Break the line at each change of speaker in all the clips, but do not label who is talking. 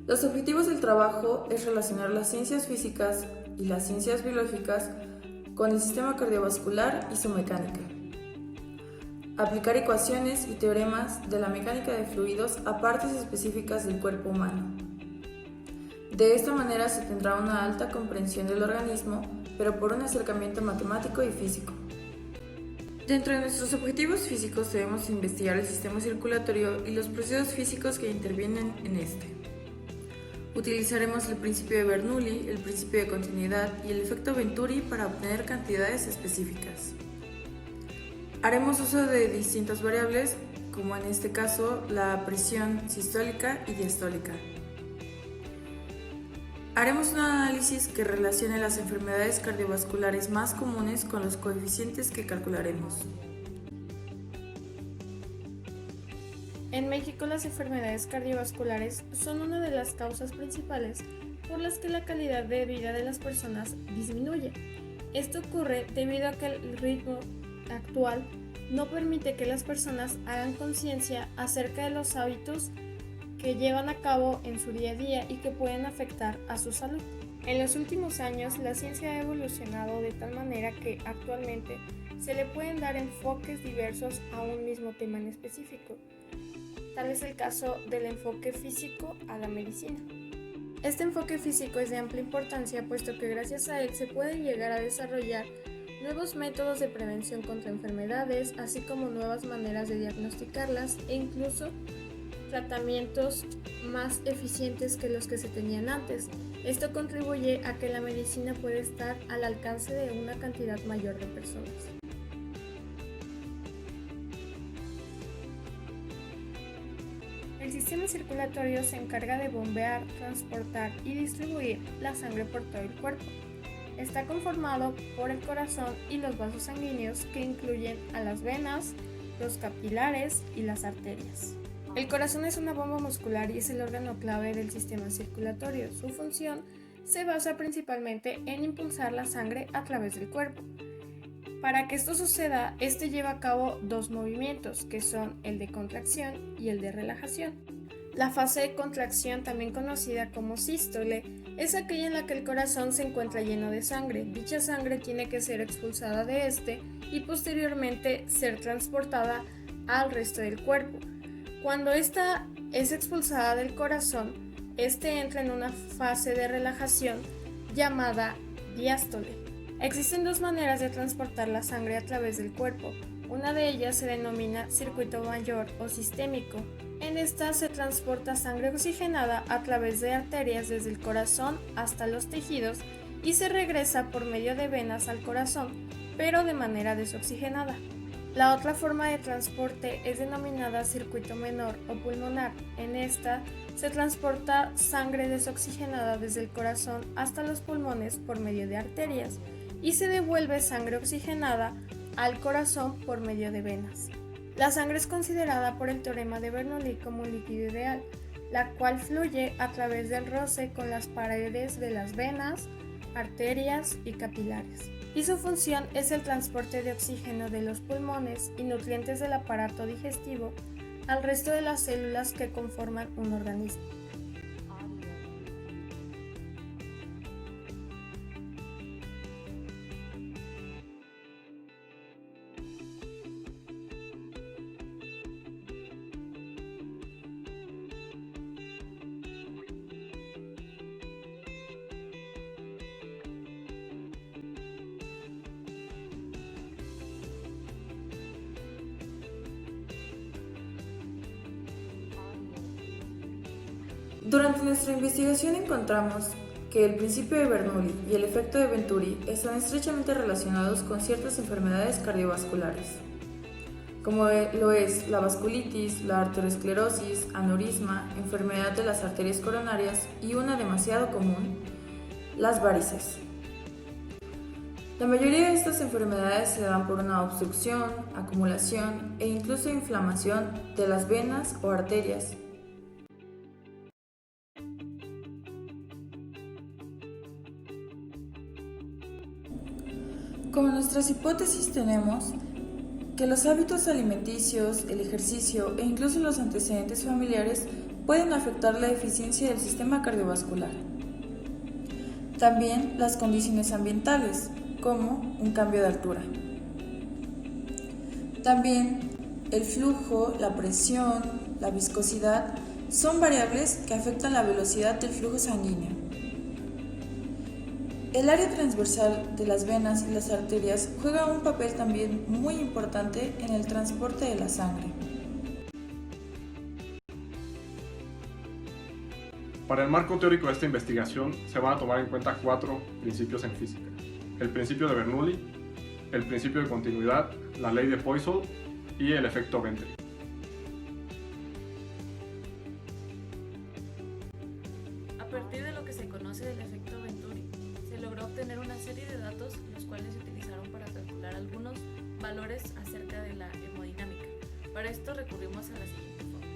Los objetivos del trabajo es relacionar las ciencias físicas y las ciencias biológicas con el sistema cardiovascular y su mecánica. Aplicar ecuaciones y teoremas de la mecánica de fluidos a partes específicas del cuerpo humano. De esta manera se tendrá una alta comprensión del organismo, pero por un acercamiento matemático y físico. Dentro de nuestros objetivos físicos debemos investigar el sistema circulatorio y los procesos físicos que intervienen en este. Utilizaremos el principio de Bernoulli, el principio de continuidad y el efecto Venturi para obtener cantidades específicas. Haremos uso de distintas variables, como en este caso la presión sistólica y diastólica. Haremos un análisis que relacione las enfermedades cardiovasculares más comunes con los coeficientes que calcularemos.
En México, las enfermedades cardiovasculares son una de las causas principales por las que la calidad de vida de las personas disminuye. Esto ocurre debido a que el ritmo actual no permite que las personas hagan conciencia acerca de los hábitos que llevan a cabo en su día a día y que pueden afectar a su salud. En los últimos años, la ciencia ha evolucionado de tal manera que actualmente se le pueden dar enfoques diversos a un mismo tema en específico. Tal es el caso del enfoque físico a la medicina. Este enfoque físico es de amplia importancia, puesto que gracias a él se puede llegar a desarrollar nuevos métodos de prevención contra enfermedades, así como nuevas maneras de diagnosticarlas e incluso tratamientos más eficientes que los que se tenían antes. Esto contribuye a que la medicina pueda estar al alcance de una cantidad mayor de personas. El sistema circulatorio se encarga de bombear, transportar y distribuir la sangre por todo el cuerpo. Está conformado por el corazón y los vasos sanguíneos que incluyen a las venas, los capilares y las arterias. El corazón es una bomba muscular y es el órgano clave del sistema circulatorio. Su función se basa principalmente en impulsar la sangre a través del cuerpo. Para que esto suceda, este lleva a cabo dos movimientos, que son el de contracción y el de relajación. La fase de contracción, también conocida como sístole, es aquella en la que el corazón se encuentra lleno de sangre. Dicha sangre tiene que ser expulsada de este y posteriormente ser transportada al resto del cuerpo. Cuando esta es expulsada del corazón, este entra en una fase de relajación llamada diástole. Existen dos maneras de transportar la sangre a través del cuerpo. Una de ellas se denomina circuito mayor o sistémico. En esta se transporta sangre oxigenada a través de arterias desde el corazón hasta los tejidos y se regresa por medio de venas al corazón, pero de manera desoxigenada. La otra forma de transporte es denominada circuito menor o pulmonar. En esta se transporta sangre desoxigenada desde el corazón hasta los pulmones por medio de arterias y se devuelve sangre oxigenada al corazón por medio de venas. La sangre es considerada por el teorema de Bernoulli como un líquido ideal, la cual fluye a través del roce con las paredes de las venas, arterias y capilares. Y su función es el transporte de oxígeno de los pulmones y nutrientes del aparato digestivo al resto de las células que conforman un organismo.
Durante nuestra investigación encontramos que el principio de Bernoulli y el efecto de Venturi están estrechamente relacionados con ciertas enfermedades cardiovasculares, como lo es la vasculitis, la arteriosclerosis, aneurisma, enfermedad de las arterias coronarias y una demasiado común, las varices. La mayoría de estas enfermedades se dan por una obstrucción, acumulación e incluso inflamación de las venas o arterias. Como nuestras hipótesis tenemos que los hábitos alimenticios, el ejercicio e incluso los antecedentes familiares pueden afectar la eficiencia del sistema cardiovascular. También las condiciones ambientales, como un cambio de altura. También el flujo, la presión, la viscosidad son variables que afectan la velocidad del flujo sanguíneo. El área transversal de las venas y las arterias juega un papel también muy importante en el transporte de la sangre.
Para el marco teórico de esta investigación se van a tomar en cuenta 4 principios en física: el principio de Bernoulli, el principio de continuidad, la ley de Poisson y el efecto Venturi.
A partir de lo que se conoce del efecto Venturi, se logró obtener una serie de datos los cuales se utilizaron para calcular algunos valores acerca de la hemodinámica. Para esto recurrimos a la siguiente fórmula.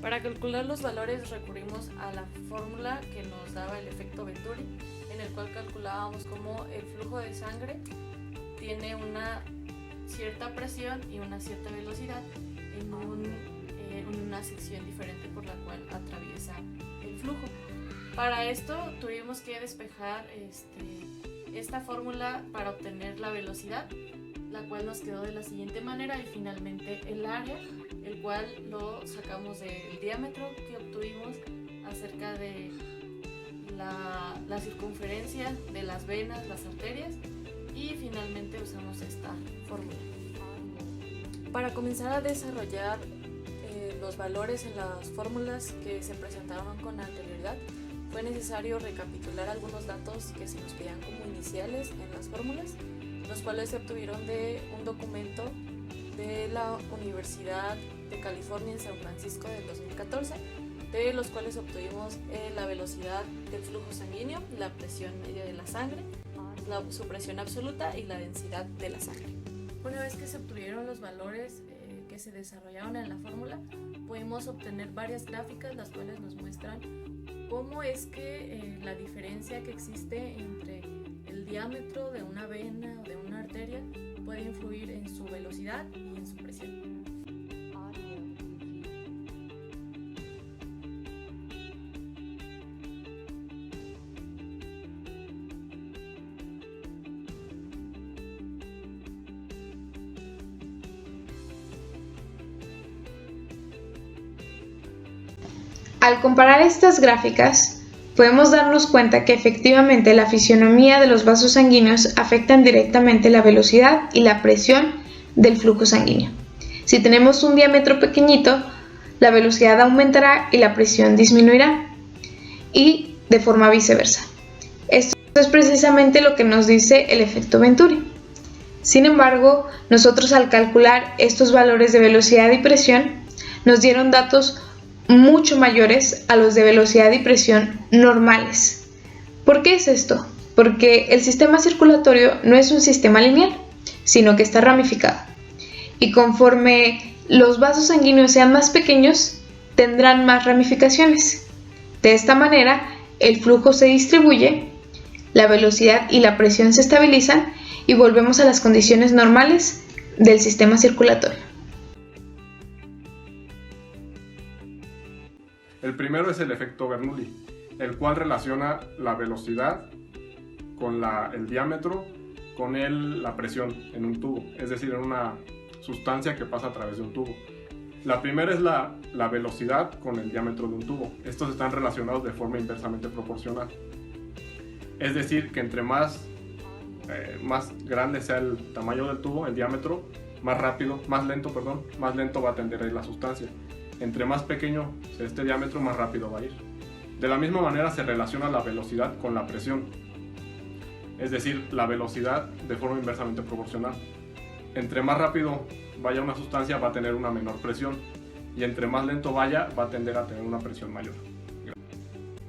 Para calcular los valores recurrimos a la fórmula que nos daba el efecto Venturi, en el cual calculábamos cómo el flujo de sangre tiene una cierta presión y una cierta velocidad en una sección diferente por la cual atraviesa el flujo. Para esto tuvimos que despejar esta fórmula para obtener la velocidad, la cual nos quedó de la siguiente manera, y finalmente el área, el cual lo sacamos del diámetro que obtuvimos acerca de la circunferencia de las venas, las arterias, y finalmente usamos esta fórmula. Para comenzar a desarrollar los valores en las fórmulas que se presentaron con anterioridad, fue necesario recapitular algunos datos que se nos pedían como iniciales en las fórmulas, los cuales se obtuvieron de un documento de la Universidad de California en San Francisco del 2014, de los cuales obtuvimos la velocidad del flujo sanguíneo, la presión media de la sangre, su presión absoluta y la densidad de la sangre. Una vez que se obtuvieron los valores que se desarrollaron en la fórmula, pudimos obtener varias gráficas las cuales nos muestran cómo es que la diferencia que existe entre el diámetro de una vena o de una arteria puede influir en su velocidad y en su presión.
Al comparar estas gráficas, podemos darnos cuenta que efectivamente la fisionomía de los vasos sanguíneos afectan directamente la velocidad y la presión del flujo sanguíneo. Si tenemos un diámetro pequeñito, la velocidad aumentará y la presión disminuirá, y de forma viceversa. Esto es precisamente lo que nos dice el efecto Venturi. Sin embargo, nosotros al calcular estos valores de velocidad y presión, nos dieron datos mucho mayores a los de velocidad y presión normales. ¿Por qué es esto? Porque el sistema circulatorio no es un sistema lineal, sino que está ramificado. Y conforme los vasos sanguíneos sean más pequeños, tendrán más ramificaciones. De esta manera, el flujo se distribuye, la velocidad y la presión se estabilizan y volvemos a las condiciones normales del sistema circulatorio.
El primero es el efecto Bernoulli, el cual relaciona la velocidad con el diámetro con la presión en un tubo, es decir, en una sustancia que pasa a través de un tubo. La primera es la velocidad con el diámetro de un tubo. Estos están relacionados de forma inversamente proporcional. Es decir, que entre más grande sea el tamaño del tubo, el diámetro, más lento va a tender a ir la sustancia. Entre más pequeño sea este diámetro, más rápido va a ir. De la misma manera se relaciona la velocidad con la presión, es decir, la velocidad de forma inversamente proporcional. Entre más rápido vaya una sustancia, va a tener una menor presión, y entre más lento vaya, va a tender a tener una presión mayor.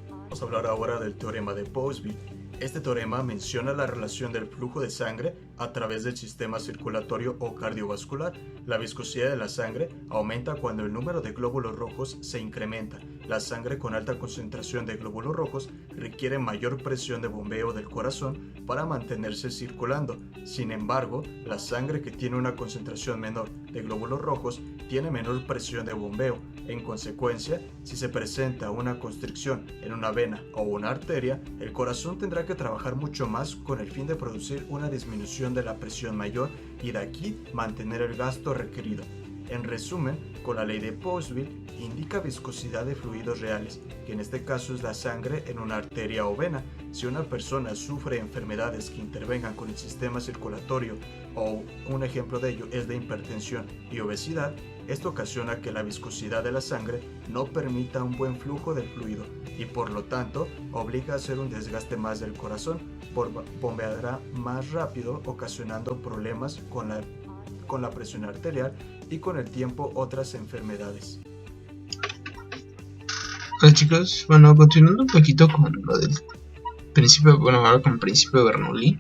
Vamos a hablar ahora del teorema de Ponsonby. Este teorema menciona la relación del flujo de sangre a través del sistema circulatorio o cardiovascular. La viscosidad de la sangre aumenta cuando el número de glóbulos rojos se incrementa. la sangre con alta concentración de glóbulos rojos requiere mayor presión de bombeo del corazón para mantenerse circulando. Sin embargo, la sangre que tiene una concentración menor de glóbulos rojos tiene menor presión de bombeo. En consecuencia, si se presenta una constricción en una vena o una arteria, el corazón tendrá que trabajar mucho más con el fin de producir una disminución de la presión mayor y de aquí mantener el gasto requerido. En resumen, con la ley de Poiseuille indica viscosidad de fluidos reales, que en este caso es la sangre en una arteria o vena. Si una persona sufre enfermedades que intervengan con el sistema circulatorio o un ejemplo de ello es la hipertensión y obesidad, esto ocasiona que la viscosidad de la sangre no permita un buen flujo del fluido y por lo tanto obliga a hacer un desgaste más del corazón, bombeará más rápido ocasionando problemas con la presión arterial y con el tiempo otras enfermedades.
Hola chicos, bueno, continuando un poquito con lo del principio, ahora con el principio de Bernoulli.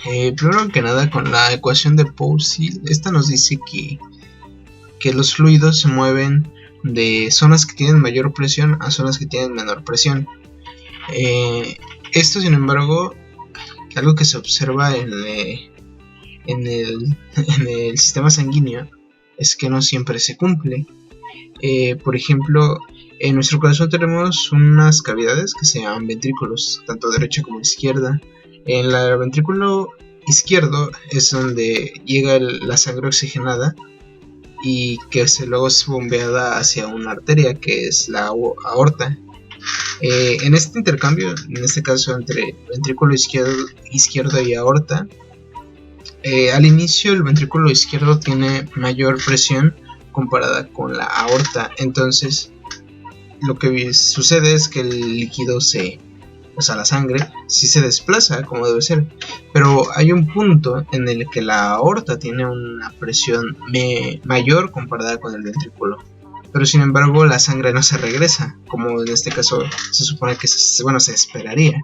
Primero que nada con la ecuación de Poiseuille, esta nos dice que los fluidos se mueven de zonas que tienen mayor presión a zonas que tienen menor presión. Esto sin embargo, algo que se observa en el sistema sanguíneo es que no siempre se cumple. Por ejemplo, en nuestro corazón tenemos unas cavidades que se llaman ventrículos, tanto derecha como izquierda. En el ventrículo izquierdo es donde llega la sangre oxigenada y que luego es bombeada hacia una arteria que es la aorta. En este intercambio, en este caso entre ventrículo izquierdo y aorta, al inicio el ventrículo izquierdo tiene mayor presión comparada con la aorta, entonces lo que sucede es que el líquido la sangre sí se desplaza como debe ser, pero hay un punto en el que la aorta tiene una presión mayor comparada con el ventrículo, pero sin embargo la sangre no se regresa, como en este caso se supone que se esperaría.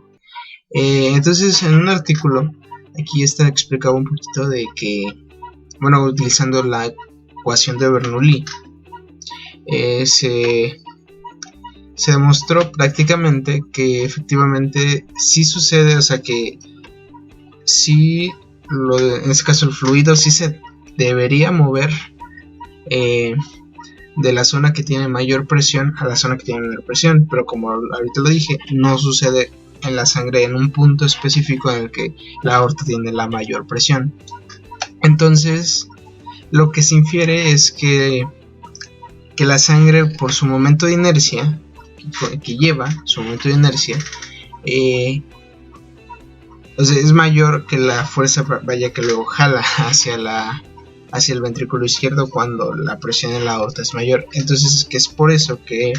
Entonces en un artículo aquí está explicado un poquito de que, utilizando la ecuación de Bernoulli, se demostró prácticamente que efectivamente sí sucede, o sea que sí, en este caso el fluido sí se debería mover de la zona que tiene mayor presión a la zona que tiene menor presión, pero como ahorita lo dije, no sucede en la sangre en un punto específico en el que la aorta tiene la mayor presión. Entonces lo que se infiere es que la sangre, por su momento de inercia que lleva, su momento de inercia, es mayor que la fuerza que luego jala hacia el ventrículo izquierdo cuando la presión en la aorta es mayor. Entonces es por eso que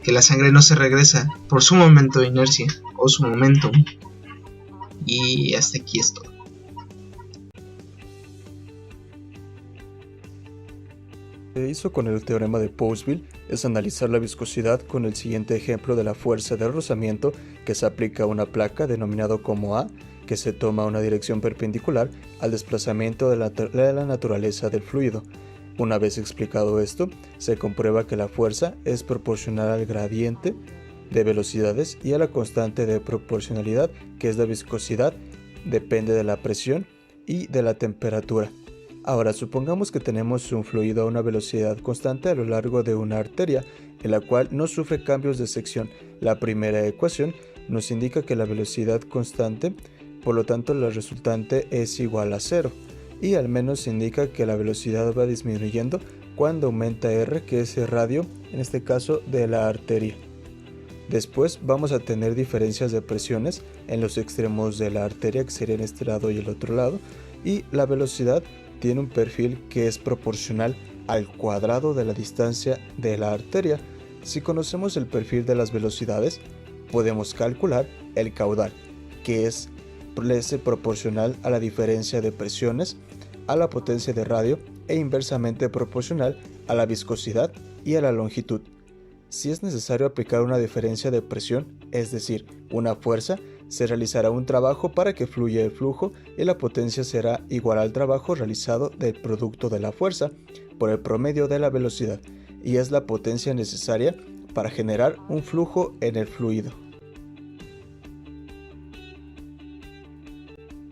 la sangre no se regresa por su momento de inercia o su momentum. Y hasta aquí es todo.
Lo que hizo con el teorema de Poiseuille es analizar la viscosidad con el siguiente ejemplo de la fuerza de rozamiento que se aplica a una placa denominado como A, que se toma una dirección perpendicular al desplazamiento de la naturaleza del fluido. Una vez explicado esto, se comprueba que la fuerza es proporcional al gradiente de velocidades y a la constante de proporcionalidad, que es la viscosidad, depende de la presión y de la temperatura. Ahora, supongamos que tenemos un fluido a una velocidad constante a lo largo de una arteria, en la cual no sufre cambios de sección. La primera ecuación nos indica que la velocidad constante, por lo tanto la resultante es igual a 0, y al menos indica que la velocidad va disminuyendo cuando aumenta R, que es el radio, en este caso de la arteria. Después vamos a tener diferencias de presiones en los extremos de la arteria, que serían este lado y el otro lado, y la velocidad tiene un perfil que es proporcional al cuadrado de la distancia de la arteria. Si conocemos el perfil de las velocidades, podemos calcular el caudal, que es proporcional a la diferencia de presiones, a la potencia de radio e inversamente proporcional a la viscosidad y a la longitud. Si es necesario aplicar una diferencia de presión, es decir, una fuerza, se realizará un trabajo para que fluya el flujo y la potencia será igual al trabajo realizado del producto de la fuerza por el promedio de la velocidad, y es la potencia necesaria para generar un flujo en el fluido.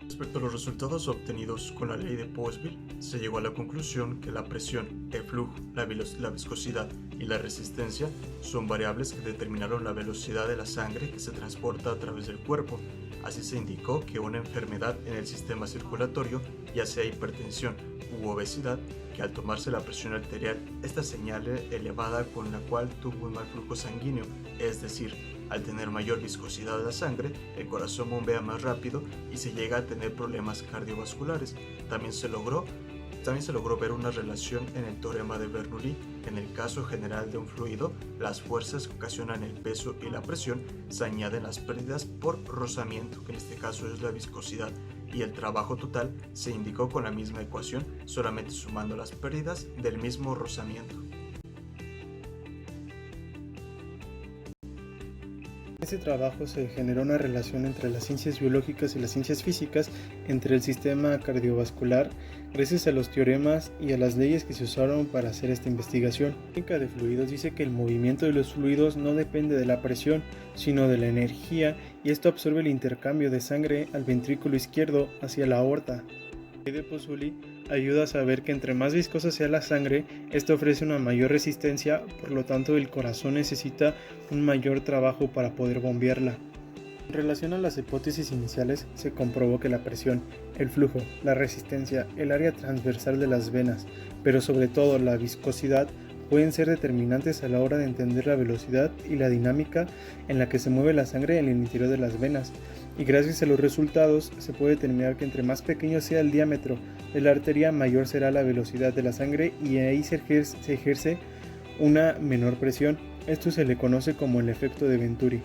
Respecto a los resultados obtenidos con la ley de Poiseuille, se llegó a la conclusión que la presión, el flujo, la viscosidad y la resistencia son variables que determinaron la velocidad de la sangre que se transporta a través del cuerpo. Así se indicó que una enfermedad en el sistema circulatorio, ya sea hipertensión u obesidad, que al tomarse la presión arterial, esta señal elevada con la cual tuvo un mal flujo sanguíneo, es decir, al tener mayor viscosidad de la sangre, el corazón bombea más rápido y se llega a tener problemas cardiovasculares. También se logró ver una relación en el teorema de Bernoulli. En el caso general de un fluido, las fuerzas que ocasionan el peso y la presión se añaden las pérdidas por rozamiento, que en este caso es la viscosidad, y el trabajo total se indicó con la misma ecuación, solamente sumando las pérdidas del mismo rozamiento.
En este trabajo se generó una relación entre las ciencias biológicas y las ciencias físicas, entre el sistema cardiovascular, gracias a los teoremas y a las leyes que se usaron para hacer esta investigación. La química de fluidos dice que el movimiento de los fluidos no depende de la presión, sino de la energía, y esto absorbe el intercambio de sangre al ventrículo izquierdo hacia la aorta. La ley de Poiseuille ayuda a saber que entre más viscosa sea la sangre, esto ofrece una mayor resistencia, por lo tanto el corazón necesita un mayor trabajo para poder bombearla. En relación a las hipótesis iniciales, se comprobó que la presión, el flujo, la resistencia, el área transversal de las venas, pero sobre todo la viscosidad, pueden ser determinantes a la hora de entender la velocidad y la dinámica en la que se mueve la sangre en el interior de las venas, y gracias a los resultados se puede determinar que entre más pequeño sea el diámetro de la arteria, mayor será la velocidad de la sangre y ahí se ejerce una menor presión. Esto se le conoce como el efecto de Venturi.